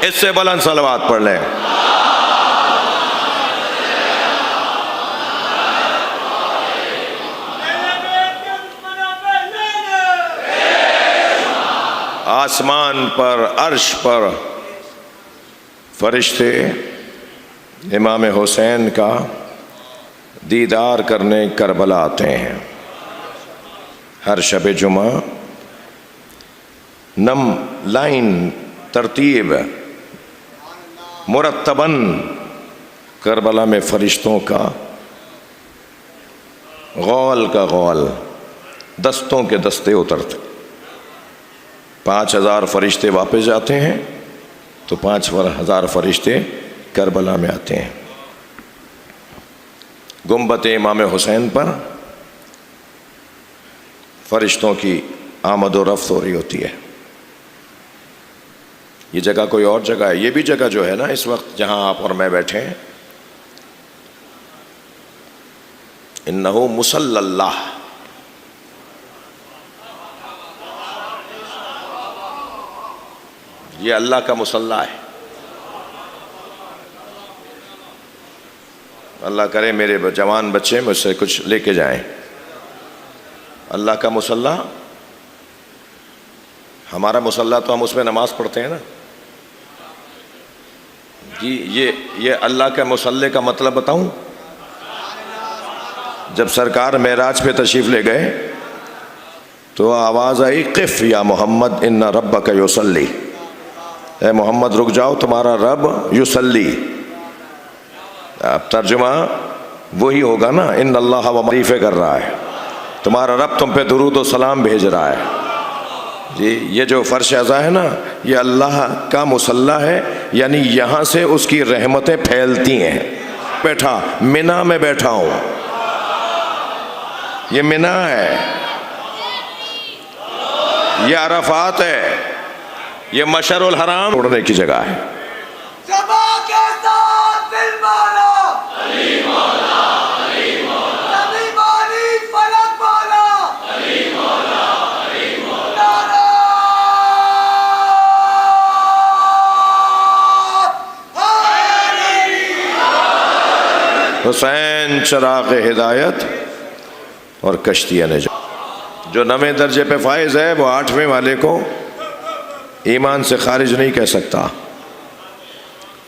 اس سے بلند صلوات پڑھ لیں۔ آسمان پر، عرش پر فرشتے امام حسین کا دیدار کرنے کربلا آتے ہیں ہر شب جمعہ۔ لائن ترتیب مرتباً کربلا میں فرشتوں کا غول کا غول، دستوں کے دستے اترتے۔ 5000 فرشتے واپس جاتے ہیں تو 5000 فرشتے کربلا میں آتے ہیں۔ گنبد امام حسین پر فرشتوں کی آمد و رفت ہو رہی ہوتی ہے۔ یہ جگہ کوئی اور جگہ ہے، یہ بھی جگہ جو ہے نا اس وقت جہاں آپ اور میں بیٹھے ہیں، انہو مصلی اللہ، یہ اللہ کا مصلی ہے۔ اللہ کرے میرے جوان بچے مجھ سے کچھ لے کے جائیں۔ اللہ کا مصلی، ہمارا مصلی تو ہم اس میں نماز پڑھتے ہیں نا جی۔ یہ اللہ کے مصلی کا مطلب بتاؤں؟ جب سرکار معراج پہ تشریف لے گئے تو آواز آئی، قف یا محمد ان ربک یصلی، اے محمد رک جاؤ، تمہارا رب یصلی۔ اب ترجمہ وہی ہوگا نا، ان اللہ و مریفے کر رہا ہے، تمہارا رب تم پہ درود و سلام بھیج رہا ہے جی۔ یہ جو فرش اعضا ہے نا، یہ اللہ کا مصلی ہے، یعنی یہاں سے اس کی رحمتیں پھیلتی ہیں۔ بیٹھا منا میں بیٹھا ہوں، یہ منا ہے، یہ عرفات ہے، یہ مشعر الحرام اڑنے کی جگہ ہے۔ حسین چراغ ہدایت اور کشتی نجات۔ جو 9ویں درجے پہ فائز ہے وہ 8ویں والے کو ایمان سے خارج نہیں کہہ سکتا،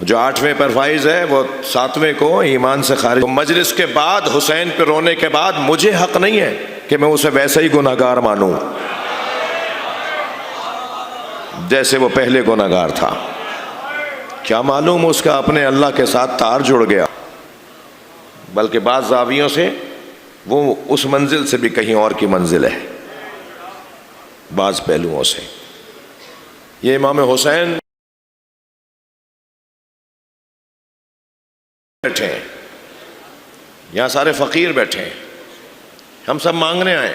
جو 8ویں پر فائز ہے وہ 7ویں کو ایمان سے خارج۔ تو مجلس کے بعد، حسین پہ رونے کے بعد مجھے حق نہیں ہے کہ میں اسے ویسے ہی گناہگار مانوں جیسے وہ پہلے گناہگار تھا۔ کیا معلوم اس کا اپنے اللہ کے ساتھ تار جڑ گیا، بلکہ بعض زاویوں سے وہ اس منزل سے بھی کہیں اور کی منزل ہے بعض پہلوؤں سے۔ یہ امام حسین بیٹھے ہیں، یہاں سارے فقیر بیٹھے ہیں، ہم سب مانگنے آئے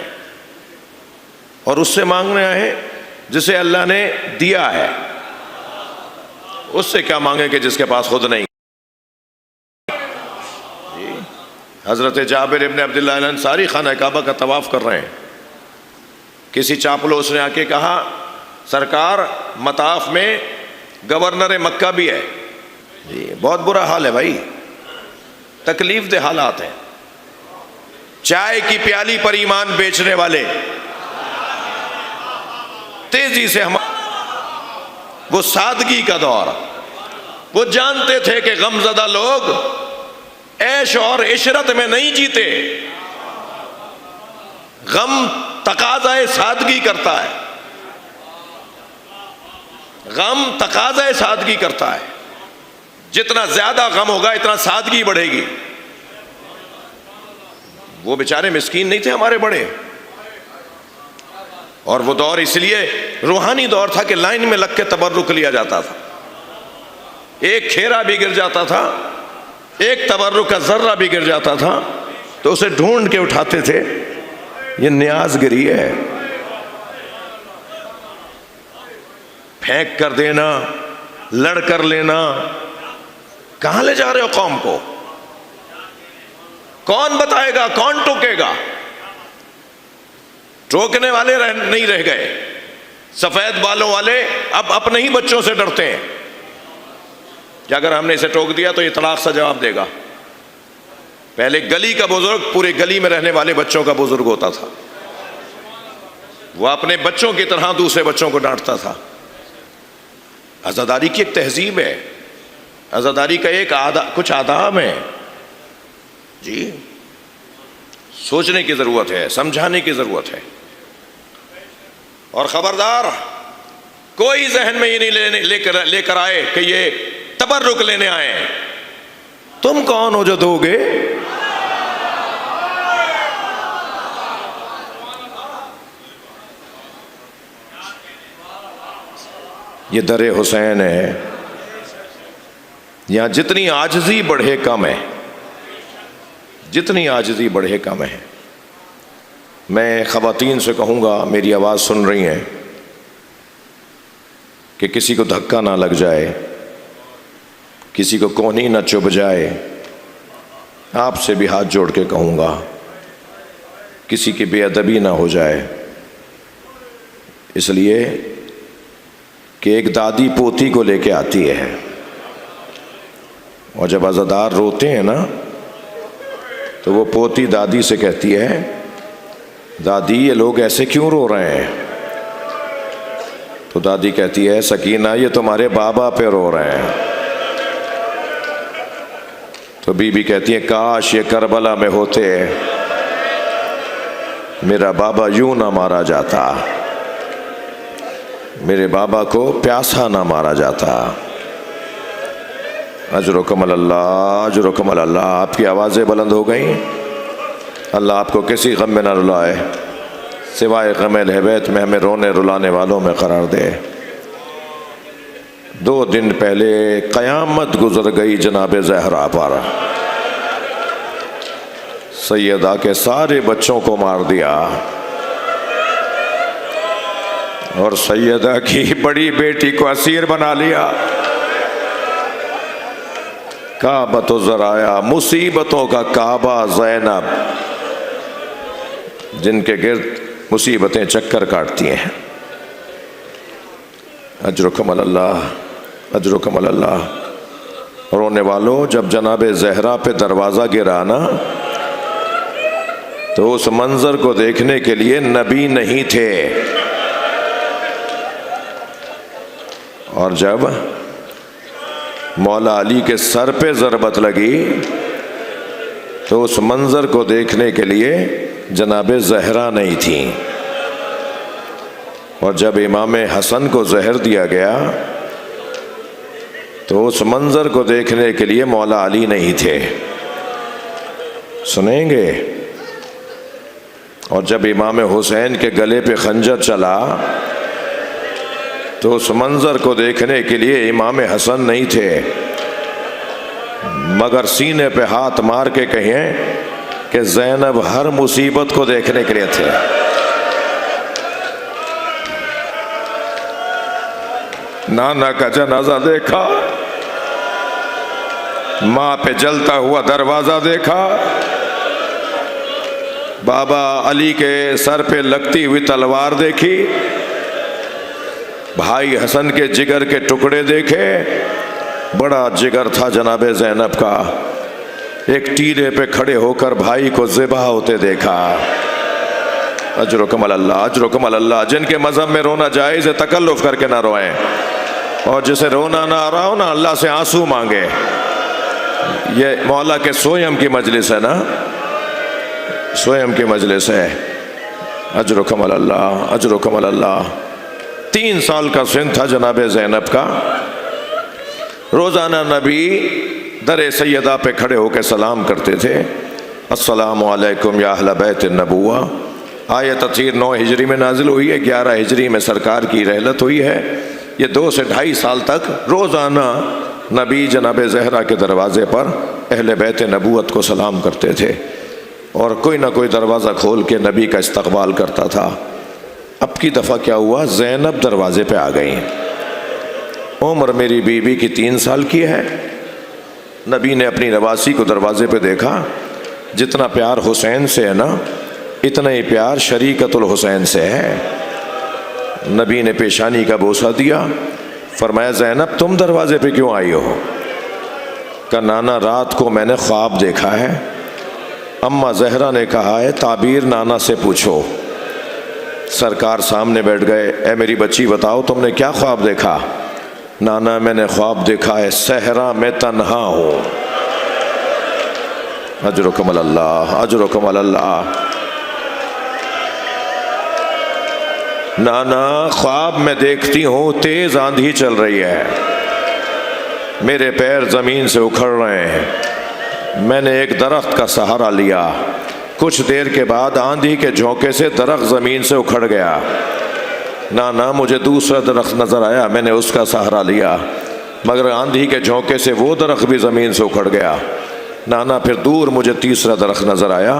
اور اس سے مانگنے آئے جسے اللہ نے دیا ہے، اس سے کیا مانگیں کہ جس کے پاس خود نہیں۔ حضرت جابر ابن عبداللہ الانصاری خانہ کعبہ کا طواف کر رہے ہیں، کسی چاپلوس نے آ کے کہا سرکار مطاف میں گورنر مکہ بھی ہے۔ جی بہت برا حال ہے بھائی، تکلیف دہ حالات ہیں۔ چائے کی پیالی پر ایمان بیچنے والے تیزی سے وہ سادگی کا دور، وہ جانتے تھے کہ غمزدہ لوگ عیش اور عشرت میں نہیں جیتے، غم تقاضائے سادگی کرتا ہے، غم تقاضائے سادگی کرتا ہے، جتنا زیادہ غم ہوگا اتنا سادگی بڑھے گی۔ وہ بیچارے مسکین نہیں تھے ہمارے بڑے، اور وہ دور اس لیے روحانی دور تھا کہ لائن میں لگ کے تبرک لیا جاتا تھا، ایک کھیرا بھی گر جاتا تھا، ایک تبرک کا ذرہ بھی گر جاتا تھا تو اسے ڈھونڈ کے اٹھاتے تھے، یہ نیاز گری ہے، پھینک کر دینا، لڑ کر لینا۔ کہاں لے جا رہے ہو قوم کو؟ کون بتائے گا، کون ٹوکے گا؟ ٹوکنے والے نہیں رہ گئے، سفید بالوں والے اب اپنے ہی بچوں سے ڈرتے ہیں کہ اگر ہم نے اسے ٹوک دیا تو یہ طلاق سا جواب دے گا۔ پہلے گلی کا بزرگ پورے گلی میں رہنے والے بچوں کا بزرگ ہوتا تھا، وہ اپنے بچوں کی طرح دوسرے بچوں کو ڈانٹتا تھا۔ عزاداری کی ایک تہذیب ہے، عزاداری کا ایک کچھ آداب ہیں، جی سوچنے کی ضرورت ہے، سمجھانے کی ضرورت ہے۔ اور خبردار کوئی ذہن میں یہ نہیں لے کر آئے کہ یہ تبرک لینے آئے ہیں۔ تم کون ہو جو دو گے؟ یہ در حسین ہے، یہاں جتنی عاجزی بڑھے کم ہے، جتنی عاجزی بڑھے کم ہے۔ میں خواتین سے کہوں گا، میری آواز سن رہی ہیں، کہ کسی کو دھکا نہ لگ جائے، کسی کو کونی نہ چبھ جائے۔ آپ سے بھی ہاتھ جوڑ کے کہوں گا، کسی کی بے ادبی نہ ہو جائے، اس لیے کہ ایک دادی پوتی کو لے کے آتی ہے، اور جب عزادار روتے ہیں نا تو وہ پوتی دادی سے کہتی ہے، دادی یہ لوگ ایسے کیوں رو رہے ہیں؟ تو دادی کہتی ہے، سکینہ یہ تمہارے بابا پہ رو رہے ہیں۔ تو بی بی کہتی ہے، کاش یہ کربلا میں ہوتے، میرا بابا یوں نہ مارا جاتا، میرے بابا کو پیاسا نہ مارا جاتا۔ اجرکم اللہ، اجرکم اللہ۔ آپ کی آوازیں بلند ہو گئیں، اللہ آپ کو کسی غم میں نہ رلائے، سوائے غم اہل بیت میں ہمیں رونے رلانے والوں میں قرار دے۔ 2 دن پہلے قیامت گزر گئی جناب زہرا پر، سیدہ کے سارے بچوں کو مار دیا، اور سیدہ کی بڑی بیٹی کو اسیر بنا لیا۔ کعبۃ الذرائع، مصیبتوں کا کعبہ زینب، جن کے گرد مصیبتیں چکر کاٹتی ہیں۔ اجرکم اللہ، اجرکم اللہ۔ رونے والوں، جب جناب زہرا پہ دروازہ گرا نا تو اس منظر کو دیکھنے کے لیے نبی نہیں تھے، اور جب مولا علی کے سر پہ ضربت لگی تو اس منظر کو دیکھنے کے لیے جناب زہرا نہیں تھیں، اور جب امام حسن کو زہر دیا گیا تو اس منظر کو دیکھنے کے لیے مولا علی نہیں تھے۔ سنیں گے اور جب امام حسین کے گلے پہ خنجر چلا تو اس منظر کو دیکھنے کے لیے امام حسن نہیں تھے، مگر سینے پہ ہاتھ مار کے کہیں کہ زینب ہر مصیبت کو دیکھنے کے لیے تھے۔ نانا کا جنازہ دیکھا، ماں پہ جلتا ہوا دروازہ دیکھا، بابا علی کے سر پہ لگتی ہوئی تلوار دیکھی، بھائی حسن کے جگر کے ٹکڑے دیکھے۔ بڑا جگر تھا جناب زینب کا، ایک ٹیلے پہ کھڑے ہو کر بھائی کو ذبح ہوتے دیکھا۔ اجرکم اللہ، اجرکم اللہ۔ جن کے مذہب میں رونا جائز ہے تکلف کر کے نہ روئیں، اور جسے رونا نہ آ رہا ہو نا اللہ سے آنسو مانگے۔ یہ مولا کے سویم کی مجلس ہے نا، سویم کی مجلس ہے۔ اجرکم اللہ، اجرکم اللہ۔ 3 سال کا سن تھا جناب زینب کا۔ روزانہ نبی در سیدہ پہ کھڑے ہو کے سلام کرتے تھے، السلام علیکم یا اہل بیت النبوہ۔ آیت تطہیر 9 ہجری میں نازل ہوئی ہے، 11 ہجری میں سرکار کی رحلت ہوئی ہے۔ یہ 2 سے 2.5 سال تک روزانہ نبی جناب زہرا کے دروازے پر اہل بیت نبوت کو سلام کرتے تھے، اور کوئی نہ کوئی دروازہ کھول کے نبی کا استقبال کرتا تھا۔ اب کی دفعہ کیا ہوا، زینب دروازے پہ آ گئیں۔ عمر میری بیوی کی 3 سال کی ہے۔ نبی نے اپنی نواسی کو دروازے پہ دیکھا، جتنا پیار حسین سے ہے نا اتنا ہی پیار شریکت الحسین سے ہے۔ نبی نے پیشانی کا بوسہ دیا، فرمایا زینب تم دروازے پہ کیوں آئی ہو؟ کہا نانا رات کو میں نے خواب دیکھا ہے۔ اماں زہرا نے کہا ہے تعبیر نانا سے پوچھو۔ سرکار سامنے بیٹھ گئے، اے میری بچی بتاؤ تم نے کیا خواب دیکھا؟ نانا میں نے خواب دیکھا ہے صحرا میں تنہا ہوں۔ اجرکم اللہ، اجرکم اللہ۔ نانا خواب میں دیکھتی ہوں تیز آندھی چل رہی ہے، میرے پیر زمین سے اکھڑ رہے ہیں، میں نے ایک درخت کا سہارا لیا، کچھ دیر کے بعد آندھی کے جھونکے سے درخت زمین سے اکھڑ گیا۔ نانا مجھے دوسرا درخت نظر آیا، میں نے اس کا سہارا لیا، مگر آندھی کے جھونکے سے وہ درخت بھی زمین سے اکھڑ گیا۔ نانا پھر دور مجھے تیسرا درخت نظر آیا،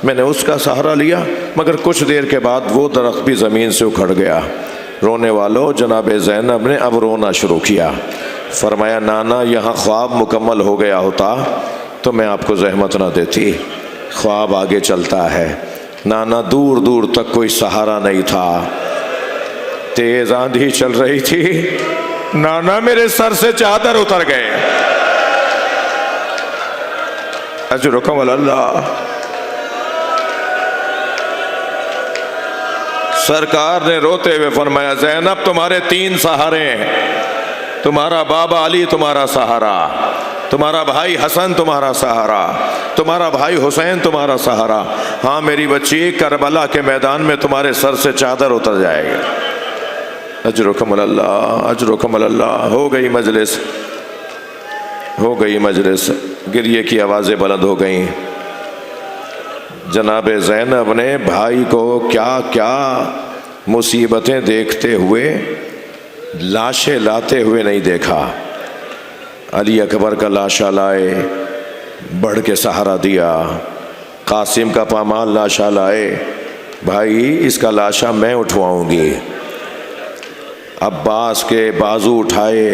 میں نے اس کا سہارا لیا، مگر کچھ دیر کے بعد وہ درخت بھی زمین سے اکھڑ گیا۔ رونے والوں جناب زینب نے اب رونا شروع کیا۔ فرمایا نانا یہاں خواب مکمل ہو گیا ہوتا تو میں آپ کو زحمت نہ دیتی، خواب آگے چلتا ہے۔ نانا دور دور تک کوئی سہارا نہیں تھا، تیز آندھی چل رہی تھی، نانا میرے سر سے چادر اتر گئے۔ اجرکم اللہ۔ سرکار نے روتے ہوئے فرمایا زینب تمہارے 3 سہارے ہیں، تمہارا بابا علی تمہارا سہارا، تمہارا بھائی حسن تمہارا سہارا، تمہارا بھائی حسین تمہارا سہارا۔ ہاں میری بچی کربلا کے میدان میں تمہارے سر سے چادر اتر جائے گی۔ اجرکم اللہ، اجرکم اللہ۔ ہو گئی مجلس، ہو گئی مجلس، گریے کی آوازیں بلند ہو گئیں۔ جناب زینب نے بھائی کو کیا کیا مصیبتیں دیکھتے ہوئے، لاشیں لاتے ہوئے نہیں دیکھا۔ علی اکبر کا لاشا لائے، بڑھ کے سہارا دیا، قاسم کا پامال لاشا لائے، بھائی اس کا لاشا میں اٹھواؤں گی۔ عباس کے بازو اٹھائے،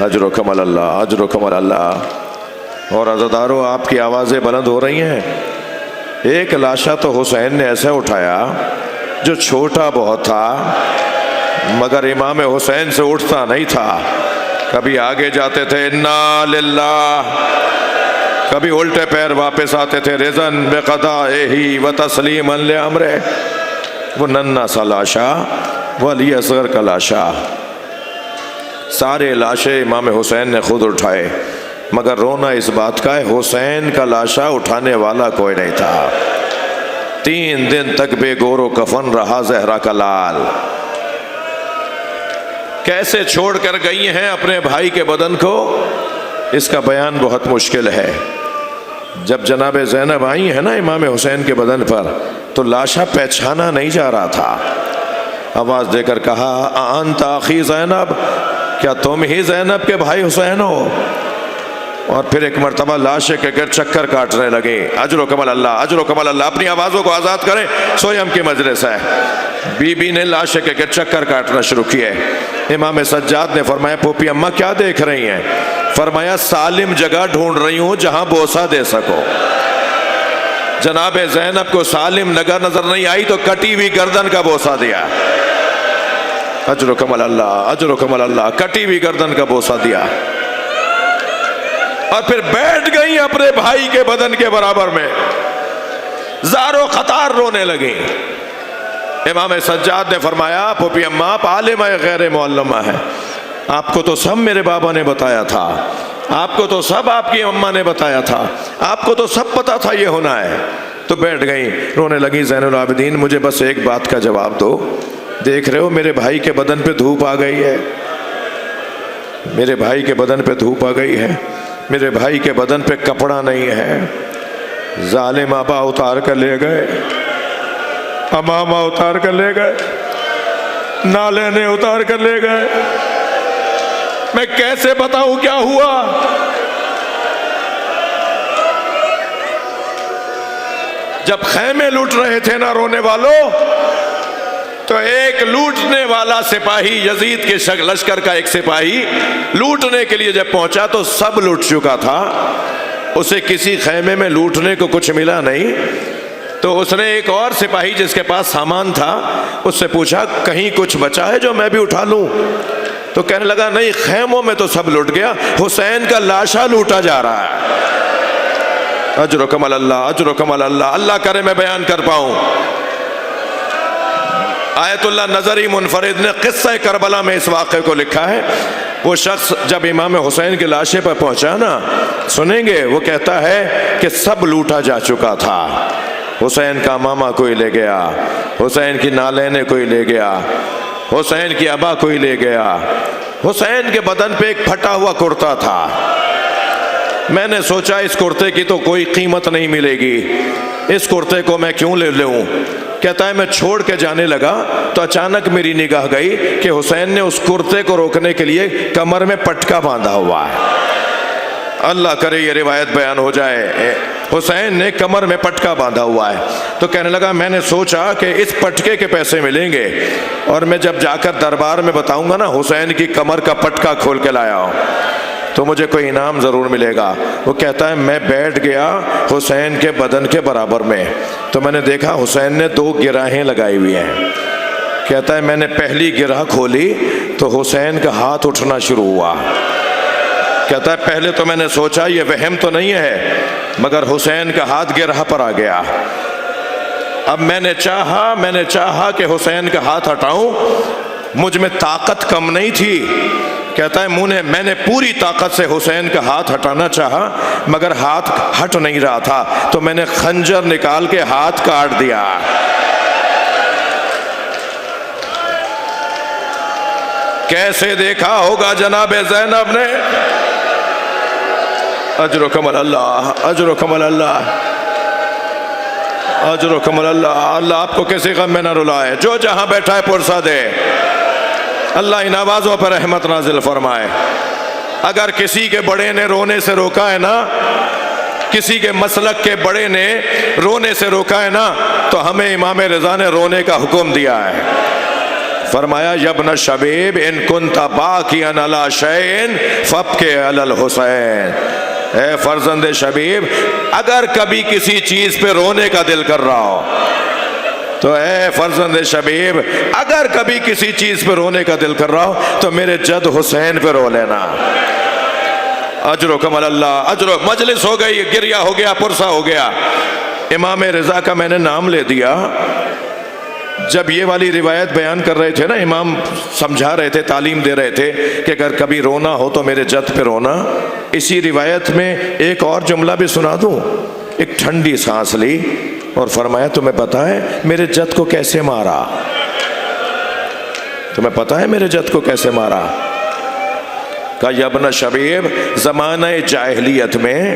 اجرکم اللہ، اجرکم اللہ۔ اور عزادارو آپ کی آوازیں بلند ہو رہی ہیں۔ ایک لاشا تو حسین نے ایسے اٹھایا جو چھوٹا بہت تھا، مگر امام حسین سے اٹھتا نہیں تھا۔ کبھی آگے جاتے تھے انا للہ، کبھی الٹے پیر واپس آتے تھے رضن بقضائہ و تسلیما لامرہ۔ وہ ننھا سا لاشا، وہ علی اصغر کا لاشا، سارے لاشے امام حسین نے خود اٹھائے، مگر رونا اس بات کا ہے حسین کا لاشا اٹھانے والا کوئی نہیں تھا۔ 3 دن تک بے گور و کفن رہا زہرا کا لال۔ کیسے چھوڑ کر گئی ہیں اپنے بھائی کے بدن کو، اس کا بیان بہت مشکل ہے۔ جب جناب زینب آئی ہے نا امام حسین کے بدن پر تو لاشا پہچانا نہیں جا رہا تھا. آواز دے کر کہا انت اخی زینب، کیا تم ہی زینب کے بھائی حسین ہو؟ اور پھر ایک مرتبہ لاشے کے گرد چکر کاٹنے لگے. اجر و کمل اللہ، اجر و کمل اللہ. اپنی آوازوں کو آزاد کریں، سویم کی مجلس ہے. بی بی نے لاشے کے گرد چکر کاٹنا شروع کیے. امام سجاد نے فرمایا پھوپھی اماں کیا دیکھ رہی ہیں؟ فرمایا سالم جگہ ڈھونڈ رہی ہوں جہاں بوسہ دے سکو. جناب زینب کو سالم نگر نظر نہیں آئی تو کٹی ہوئی گردن کا بوسہ دیا. اجر و کمل اللہ، اجر و کمل اللہ. کٹی ہوئی گردن کا بوسہ دیا اور پھر بیٹھ گئی اپنے بھائی کے بدن کے برابر میں، زارو خطار رونے لگی. امام سجاد نے فرمایا پھوپھی اماں آپ عالمہ غیر معلمہ ہے، آپ کو تو سب میرے بابا نے بتایا تھا، آپ کو تو سب آپ کی اماں نے بتایا تھا، آپ کو تو سب پتا تھا یہ ہونا ہے. تو بیٹھ گئی رونے لگی. زین العابدین مجھے بس ایک بات کا جواب دو، دیکھ رہے ہو میرے بھائی کے بدن پہ دھوپ آ گئی ہے، میرے بھائی کے بدن پہ دھوپ آ گئی ہے، میرے بھائی کے بدن پہ کپڑا نہیں ہے. ظالم آبا اتار کر لے گئے، امامہ اتار کر لے گئے، نالے نے اتار کر لے گئے. میں کیسے بتاؤں کیا ہوا؟ جب خیمے لوٹ رہے تھے نا رونے والوں، تو ایک لوٹنے والا سپاہی، یزید کے لشکر کا ایک سپاہی لوٹنے کے لیے جب پہنچا تو سب لوٹ چکا تھا، اسے کسی خیمے میں لوٹنے کو کچھ ملا نہیں. تو اس نے ایک اور سپاہی جس کے پاس سامان تھا اس سے پوچھا کہیں کچھ بچا ہے جو میں بھی اٹھا لوں؟ تو کہنے لگا نہیں، خیموں میں تو سب لوٹ گیا، حسین کا لاشا لوٹا جا رہا ہے. اجر و کمل اللہ، اجر و کمل اللہ. اللہ کرے میں بیان کر پاؤں. آیت اللہ نظری منفرد نے قصہ کربلا میں اس واقعے کو لکھا ہے. وہ شخص جب امام حسین کے لاشے پر پہنچا نا، سنیں گے، وہ کہتا ہے کہ سب لوٹا جا چکا تھا. حسین کا ماما کوئی لے گیا، حسین کی نالینیں کوئی لے گیا، حسین کی ابا کوئی لے گیا. حسین کے بدن پہ ایک پھٹا ہوا کرتا تھا. میں نے سوچا اس کرتے کی تو کوئی قیمت نہیں ملے گی، اس کرتے کو میں کیوں لے لوں. کہتا ہے میں چھوڑ کے جانے لگا تو اچانک میری نگاہ گئی کہ حسین نے اس کرتے کو روکنے کے لیے کمر میں پٹکا باندھا ہوا ہے. اللہ کرے یہ روایت بیان ہو جائے. حسین نے کمر میں پٹکا باندھا ہوا ہے. تو کہنے لگا میں نے سوچا کہ اس پٹکے کے پیسے ملیں گے اور میں جب جا کر دربار میں بتاؤں گا نا حسین کی کمر کا پٹکا کھول کے لایا ہوں تو مجھے کوئی انعام ضرور ملے گا. وہ کہتا ہے میں بیٹھ گیا حسین کے بدن کے برابر میں تو میں نے دیکھا حسین نے 2 گرہیں لگائی ہوئی ہیں. کہتا ہے میں نے پہلی گرہ کھولی تو حسین کا ہاتھ اٹھنا شروع ہوا. کہتا ہے پہلے تو میں نے سوچا یہ وہم تو نہیں ہے، مگر حسین کا ہاتھ گرہ پر آ گیا. اب میں نے چاہا کہ حسین کا ہاتھ ہٹاؤں، مجھ میں طاقت کم نہیں تھی. کہتا ہے میں نے پوری طاقت سے حسین کا ہاتھ ہٹانا چاہا مگر ہاتھ ہٹ نہیں رہا تھا تو میں نے خنجر نکال کے ہاتھ کاٹ دیا. کیسے دیکھا ہوگا جناب زینب نے. اجر و کمل اللہ، اجر و کمل اللہ، اجر و کمل اللہ. اللہ آپ کو کسی غم میں نہ رلائے، جو جہاں بیٹھا ہے پرسہ دے. اللہ ان آوازوں پر رحمت نازل فرمائے. اگر کسی کے بڑے نے رونے سے روکا ہے نا، کسی کے مسلک کے بڑے نے رونے سے روکا ہے نا، تو ہمیں امام رضا نے رونے کا حکم دیا ہے. فرمایا یبن شبیب ان کنت باکیا علی شیء فابکی علی الحسین. اے فرزند شبیب اگر کبھی کسی چیز پہ رونے کا دل کر رہا ہو تو اے فرزند شبیب اگر کبھی کسی چیز پہ رونے کا دل کر رہا ہو تو میرے جد حسین پہ رو لینا. اجر و کمل اللہ. اجر و مجلس ہو گئی، گریہ ہو گیا، پرسہ ہو گیا. امام رضا کا میں نے نام لے دیا. جب یہ والی روایت بیان کر رہے تھے نا، امام سمجھا رہے تھے، تعلیم دے رہے تھے کہ اگر کبھی رونا ہو تو میرے جد پہ رونا. اسی روایت میں ایک اور جملہ بھی سنا دوں. ایک ٹھنڈی سانس لی اور فرمایا تمہیں پتا ہے میرے جد کو کیسے مارا؟ تمہیں پتا ہے میرے جد کو کیسے مارا؟ کہا یا ابن شبیب زمانہ جاہلیت میں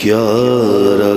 11